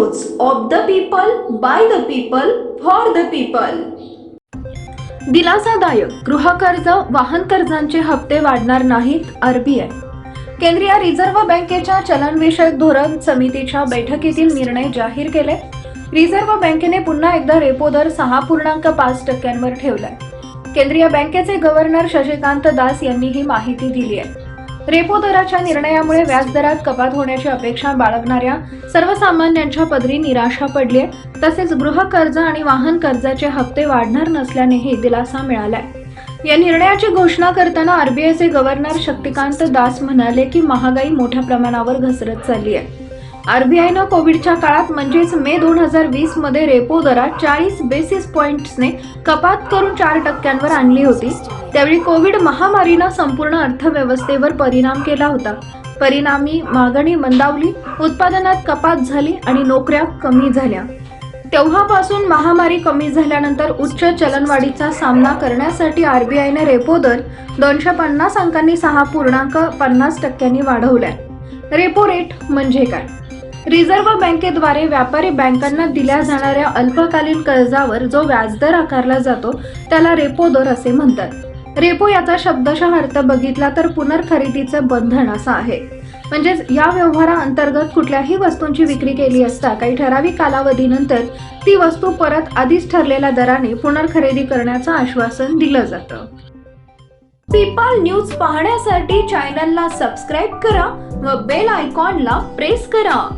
News of the people, by the people, for the people. दिलासादायक गृहकर्ज, वाहन कर्जांचे हप्ते वाढणार नाहीत, आरबीआय। केंद्रीय रिझर्व्ह बँकेच्या चलनविषयक धोरण समितीच्या बैठकीतील निर्णय जाहीर केले। रिझर्व्ह बँकेने पुन्हा एकदा रेपो दर 6.5% ठेवलाय। केंद्रीय बँकेचे गव्हर्नर शशिकांत दास यांनी ही माहिती दिली आहे। रेपो दराच्या निर्णयामुळे व्याजदरात कपात होण्याची अपेक्षा बाळगणाऱ्या सर्वसामान्यांच्या पदरी निराशा पडली आहे। तसेच गृहकर्ज आणि वाहन कर्जाचे हप्ते वाढणार नसल्यानेही दिलासा मिळालाय। या निर्णयाची घोषणा करताना आरबीआयचे गव्हर्नर शक्तिकांत दास म्हणाले की महागाई मोठ्या प्रमाणावर घसरत चालली आहे। आरबीआयनं कोविडच्या काळात म्हणजेच मे 2020 मध्ये रेपो दरात 40 बेसिस पॉइंट्सने कपात करून 4% आणली होती। त्यावेळी कोविड महामारीनं संपूर्ण अर्थव्यवस्थेवर परिणाम केला होता। परिणामी मागणी मंदावली, उत्पादनात कपात झाली आणि नोकऱ्या कमी झाल्या। तेव्हापासून महामारी कमी झाल्यानंतर उच्च चलनवाढीचा सामना करण्यासाठी आरबीआयने रेपो दर 250 अंकांनी 6.50% वाढवलाय। रेपो रेट म्हणजे काय? रिझर्व्ह बँकेद्वारे व्यापारी बँकांना दिल्या जाणाऱ्या अल्पकालीन कर्जावर जो व्याजदर आकारला जातो त्याला रेपो दर असे म्हणतात। रेपो याचा शब्दशः अर्थ बघितला तर पुनर्खरेदीचे बंधन असा आहे। म्हणजेच या व्यवहाराअंतर्गत कुठल्याही वस्तूंची विक्री केली असता काही ठराविक कालावधीनंतर ती वस्तू परत आधीच ठरलेल्या दराने पुनर्खरेदी करण्याचं आश्वासन दिलं जातं। पीपल न्यूज पाहण्यासाठी चॅनलला सबस्क्राईब करा व बेल आयकॉनला प्रेस करा।